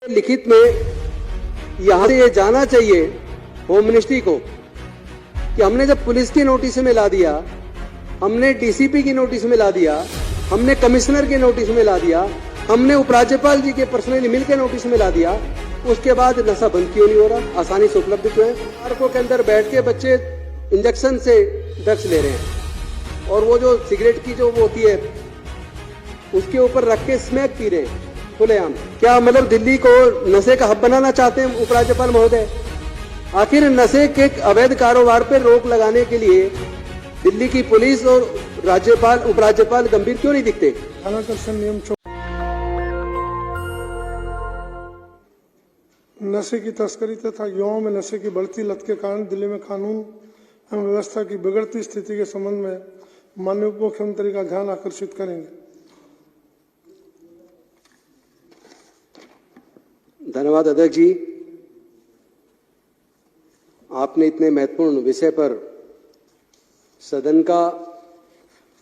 लिखित में यहाँ से ये जाना चाहिए होम मिनिस्ट्री को कि हमने जब पुलिस की नोटिस में ला दिया, हमने डीसीपी की नोटिस में ला दिया, हमने कमिश्नर के नोटिस में ला दिया, हमने उपराज्यपाल जी के पर्सनली मिलकर नोटिस में ला दिया, उसके बाद नशा बंद क्यों नहीं हो रहा, आसानी से उपलब्ध क्यों है। पार्कों के अंदर बैठ के बच्चे इंजेक्शन से ड्रग्स ले रहे हैं और वो जो सिगरेट की जो वो होती है उसके ऊपर रख के स्मैक पी रहे हैं खुलेआम। क्या मतलब दिल्ली को नशे का हब बनाना चाहते हैं उपराज्यपाल महोदय? आखिर नशे के अवैध कारोबार पर रोक लगाने के लिए दिल्ली की पुलिस और राज्यपाल उपराज्यपाल गंभीर क्यों नहीं दिखते? नियम नशे की तस्करी तथा युवाओं में नशे की बढ़ती लत के कारण दिल्ली में कानून एवं व्यवस्था की बिगड़ती स्थिति के संबंध में माननीय उप मुख्यमंत्री का ध्यान आकर्षित करेंगे। धन्यवाद अध्यक्ष जी, आपने इतने महत्वपूर्ण विषय पर सदन का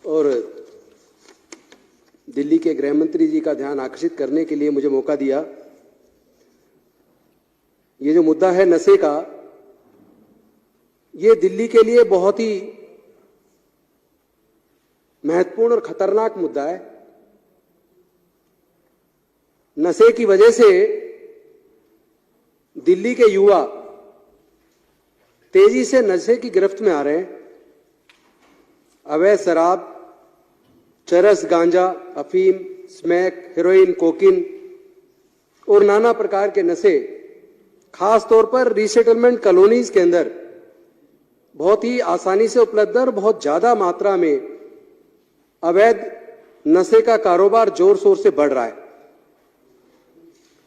और दिल्ली के गृह मंत्री जी का ध्यान आकर्षित करने के लिए मुझे मौका दिया। ये जो मुद्दा है नशे का, ये दिल्ली के लिए बहुत ही महत्वपूर्ण और खतरनाक मुद्दा है। नशे की वजह से दिल्ली के युवा तेजी से नशे की गिरफ्त में आ रहे हैं। अवैध शराब, चरस, गांजा, अफीम, स्मैक, हेरोइन, कोकीन और नाना प्रकार के नशे खास तौर पर रीसेटलमेंट कॉलोनीज के अंदर बहुत ही आसानी से उपलब्ध और बहुत ज्यादा मात्रा में अवैध नशे का कारोबार जोर शोर से बढ़ रहा है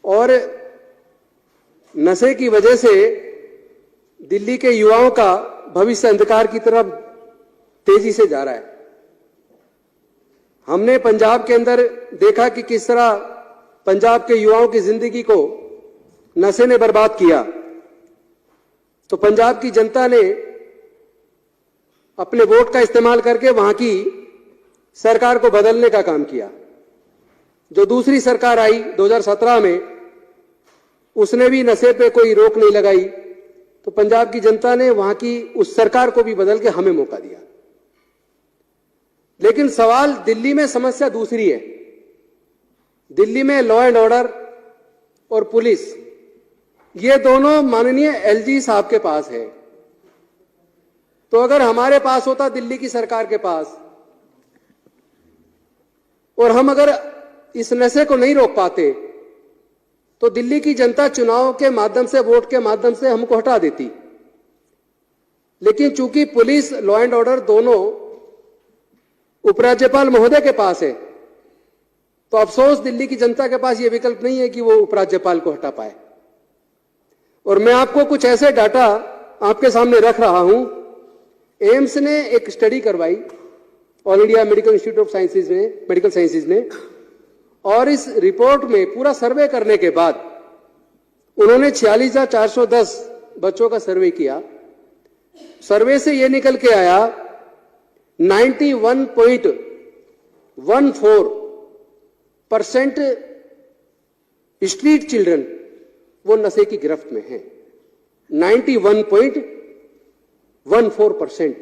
और नशे की वजह से दिल्ली के युवाओं का भविष्य अंधकार की तरफ तेजी से जा रहा है। हमने पंजाब के अंदर देखा कि किस तरह पंजाब के युवाओं की जिंदगी को नशे ने बर्बाद किया। तो पंजाब की जनता ने अपने वोट का इस्तेमाल करके वहां की सरकार को बदलने का काम किया। जो दूसरी सरकार आई 2017 में, उसने भी नशे पे कोई रोक नहीं लगाई। तो पंजाब की जनता ने वहां की उस सरकार को भी बदल के हमें मौका दिया। लेकिन सवाल दिल्ली में समस्या दूसरी है। दिल्ली में लॉ एंड ऑर्डर और पुलिस, ये दोनों माननीय एलजी साहब के पास है। तो अगर हमारे पास होता, दिल्ली की सरकार के पास, और हम अगर इस नशे को नहीं रोक पाते तो दिल्ली की जनता चुनाव के माध्यम से, वोट के माध्यम से हमको हटा देती। लेकिन चूंकि पुलिस, लॉ एंड ऑर्डर दोनों उपराज्यपाल महोदय के पास है, तो अफसोस दिल्ली की जनता के पास यह विकल्प नहीं है कि वो उपराज्यपाल को हटा पाए। और मैं आपको कुछ ऐसे डाटा आपके सामने रख रहा हूं। एम्स ने एक स्टडी करवाई, all India medical institute of sciences ने, मेडिकल साइंसेज ने, और इस रिपोर्ट में पूरा सर्वे करने के बाद उन्होंने 46,410 बच्चों का सर्वे किया। सर्वे से यह निकल के आया 91.14% स्ट्रीट चिल्ड्रन वो नशे की गिरफ्त में हैं। 91.14%,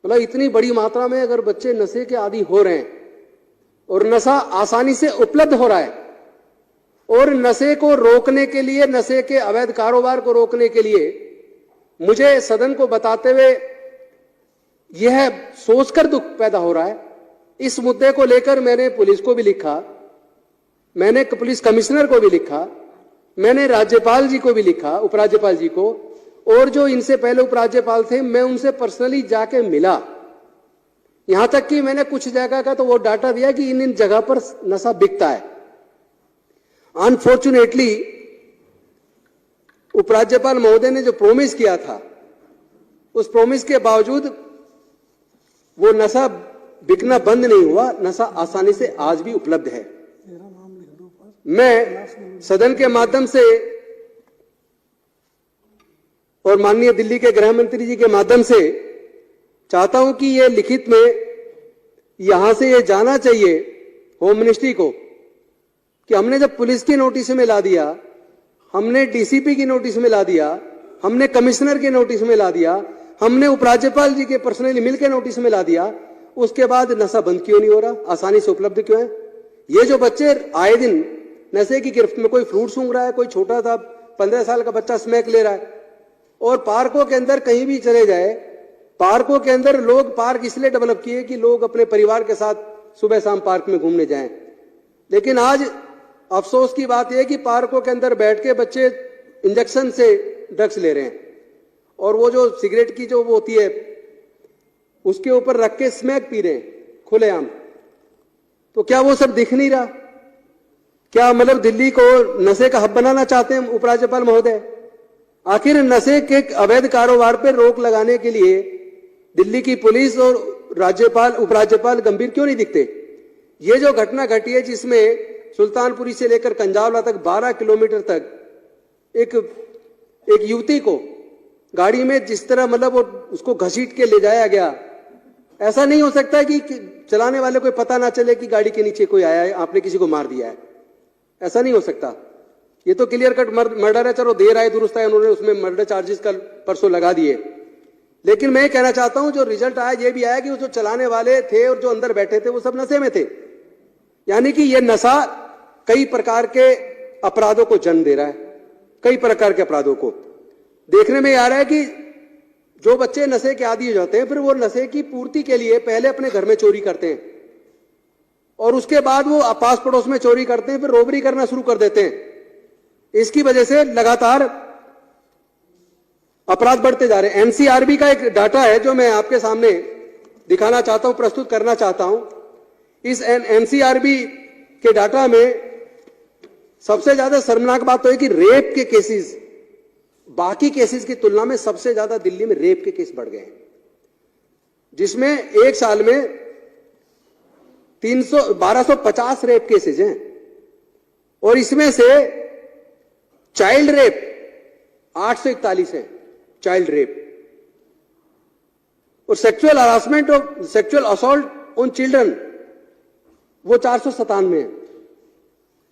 मतलब इतनी बड़ी मात्रा में अगर बच्चे नशे के आदी हो रहे हैं और नशा आसानी से उपलब्ध हो रहा है, और नशे को रोकने के लिए, नशे के अवैध कारोबार को रोकने के लिए मुझे सदन को बताते हुए यह सोचकर दुख पैदा हो रहा है। इस मुद्दे को लेकर मैंने पुलिस को भी लिखा, मैंने पुलिस कमिश्नर को भी लिखा, मैंने राज्यपाल जी को भी लिखा, उपराज्यपाल जी को, और जो इनसे पहले उपराज्यपाल थे मैं उनसे पर्सनली जाके मिला। यहां तक कि मैंने कुछ जगह का तो वो डाटा दिया कि इन जगह पर नशा बिकता है। अनफॉर्चुनेटली उपराज्यपाल महोदय ने जो प्रॉमिस किया था, उस प्रॉमिस के बावजूद वो नशा बिकना बंद नहीं हुआ। नशा आसानी से आज भी उपलब्ध है। मैं सदन के माध्यम से और माननीय दिल्ली के गृह मंत्री जी के माध्यम से चाहता हूं कि ये लिखित में यहां से ये जाना चाहिए होम मिनिस्ट्री को कि हमने जब पुलिस की नोटिस में ला दिया, हमने डीसीपी की नोटिस में ला दिया, हमने कमिश्नर के नोटिस में ला दिया, हमने उपराज्यपाल जी के पर्सनली मिलकर नोटिस में ला दिया, उसके बाद नशा बंद क्यों नहीं हो रहा, आसानी से उपलब्ध क्यों है? ये जो बच्चे आए दिन नशे की गिरफ्त में, कोई फ्रूट सूंघ रहा है, कोई छोटा सा 15 साल का बच्चा स्मैक ले रहा है, और पार्कों के अंदर कहीं भी चले जाए, पार्कों के अंदर लोग पार्क इसलिए डेवलप किए कि लोग अपने परिवार के साथ सुबह शाम पार्क में घूमने जाएं। लेकिन आज अफसोस की बात यह कि पार्कों के अंदर बैठ के बच्चे इंजेक्शन से ड्रग्स ले रहे हैं, और वो जो सिगरेट की जो वो होती है उसके ऊपर रख के स्मैक पी रहे हैं खुलेआम। तो क्या वो सब दिख नहीं रहा? क्या मतलब दिल्ली को नशे का हब बनाना चाहते हैं उपराज्यपाल महोदय? आखिर नशे के अवैध कारोबार पर रोक लगाने के लिए दिल्ली की पुलिस और राज्यपाल उपराज्यपाल गंभीर क्यों नहीं दिखते? ये जो घटना घटी है जिसमें सुल्तानपुरी से लेकर कंजावला तक 12 किलोमीटर तक एक युवती को गाड़ी में जिस तरह मतलब वो उसको घसीट के ले जाया गया, ऐसा नहीं हो सकता कि चलाने वाले को पता ना चले कि गाड़ी के नीचे कोई आया है, आपने किसी को मार दिया है। ऐसा नहीं हो सकता। ये तो क्लियर कट मर्डर है। चलो देर आए दुरुस्त आए, उन्होंने उसमें मर्डर चार्जेस कल परसों लगा दिए। लेकिन मैं कहना चाहता हूं जो रिजल्ट आया ये भी आया कि जो चलाने वाले थे और जो अंदर बैठे थे वो सब नशे में थे। यानी कि ये नशा कई प्रकार के अपराधों को जन्म दे रहा है। कई प्रकार के अपराधों को देखने में आ रहा है कि जो बच्चे नशे के आदी हो जाते हैं, फिर वो नशे की पूर्ति के लिए पहले अपने घर में चोरी करते हैं और उसके बाद वो पास पड़ोस में चोरी करते हैं, फिर रोबरी करना शुरू कर देते हैं। इसकी वजह से लगातार अपराध बढ़ते जा रहे हैं। एनसीआरबी का एक डाटा है जो मैं आपके सामने दिखाना चाहता हूं, प्रस्तुत करना चाहता हूं। इस एनसीआरबी के डाटा में सबसे ज्यादा शर्मनाक बात तो है कि रेप के केसेस बाकी केसेस की तुलना में सबसे ज्यादा दिल्ली में रेप के केस बढ़ गए हैं, जिसमें एक साल में 1250 रेप केसेस हैं और इसमें से चाइल्ड रेप 841 है। चाइल्ड रेप और सेक्सुअल हरासमेंट और सेक्सुअल असॉल्ट ऑन चिल्ड्रन वो 497 है।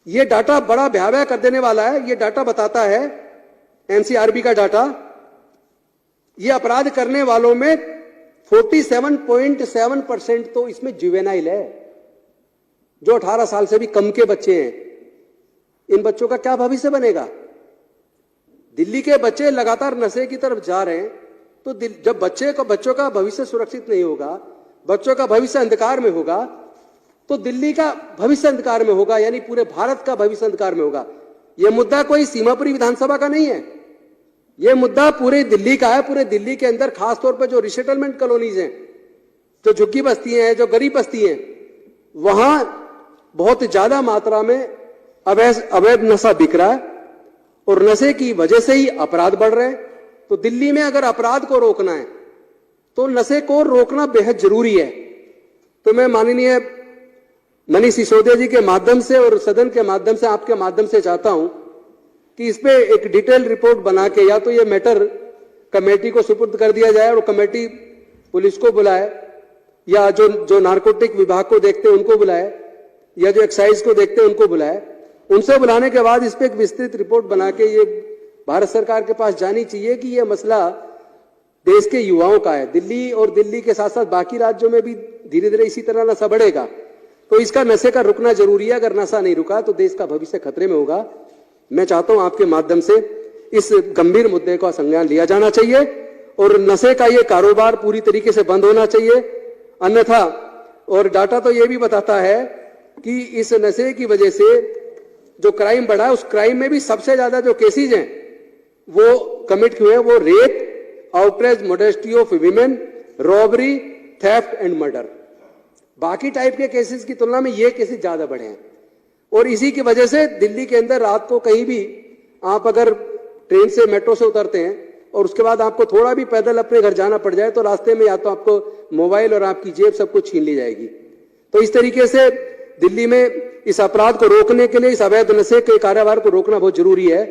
ये डाटा बड़ा भयावह कर देने वाला है। ये डाटा बताता है, एनसीआरबी का डाटा, ये अपराध करने वालों में 47.7% तो इसमें जुवेनाइल है, जो 18 साल से भी कम के बच्चे हैं। इन बच्चों का क्या भविष्य बनेगा? दिल्ली के बच्चे लगातार नशे की तरफ जा रहे हैं, तो जब बच्चों का भविष्य सुरक्षित नहीं होगा, बच्चों का भविष्य अंधकार में होगा, तो दिल्ली का भविष्य अंधकार में होगा, यानी पूरे भारत का भविष्य अंधकार में होगा। यह मुद्दा कोई सीमापुरी विधानसभा का नहीं है, यह मुद्दा पूरे दिल्ली का है। पूरे दिल्ली के अंदर खासतौर पर जो रिसेटलमेंट कॉलोनीज हैं, जो झुग्गी बस्तियां हैं, जो गरीब बस्ती हैं, वहां बहुत ज्यादा मात्रा में अवैध नशा बिक रहा है और नशे की वजह से ही अपराध बढ़ रहे हैं। तो दिल्ली में अगर अपराध को रोकना है तो नशे को रोकना बेहद जरूरी है। तो मैं माननीय मनीष सिसोदिया जी के माध्यम से और सदन के माध्यम से, आपके माध्यम से चाहता हूं कि इस पे एक डिटेल रिपोर्ट बना के या तो ये मैटर कमेटी को सुपुर्द कर दिया जाए और कमेटी पुलिस को बुलाए, या जो नारकोटिक विभाग को देखते हैं उनको बुलाए, या जो एक्साइज को देखते हैं उनको बुलाए। उनसे बुलाने के बाद इस पे एक विस्तृत रिपोर्ट बना के ये भारत सरकार के पास जानी चाहिए कि ये मसला देश के युवाओं का है। दिल्ली और दिल्ली के साथ साथ बाकी राज्यों में भी धीरे धीरे इसी तरह नशा बढ़ेगा, तो इसका नशे का रुकना जरूरी है। अगर नशा नहीं रुका तो देश का भविष्य खतरे में होगा। मैं चाहता हूं आपके माध्यम से इस गंभीर मुद्दे का संज्ञान लिया जाना चाहिए और नशे का ये कारोबार पूरी तरीके से बंद होना चाहिए, अन्यथा। और डाटा तो ये भी बताता है कि इस नशे की वजह से जो क्राइम बढ़ा है, उस क्राइम में भी सबसे ज्यादा जो केसेज हैं वो कमिट हुए हैं, वो rape, outrage modesty of women, robbery, theft and murder. बाकी टाइप के केसेस की तुलना में ये केसेस ज्यादा बढ़े हैं। और इसी की वजह से दिल्ली के अंदर रात को कहीं भी आप अगर ट्रेन से, मेट्रो से उतरते हैं और उसके बाद आपको थोड़ा भी पैदल अपने घर जाना पड़ जाए तो रास्ते में या तो आपको मोबाइल और आपकी जेब सब कुछ छीन ली जाएगी। तो इस तरीके से दिल्ली में इस अपराध को रोकने के लिए, इस अवैध नशे के कारोबार को रोकना बहुत जरूरी है।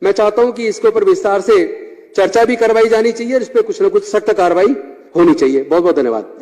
मैं चाहता हूं कि इसके ऊपर विस्तार से चर्चा भी करवाई जानी चाहिए, इस पर कुछ न कुछ सख्त कार्रवाई होनी चाहिए। बहुत बहुत धन्यवाद।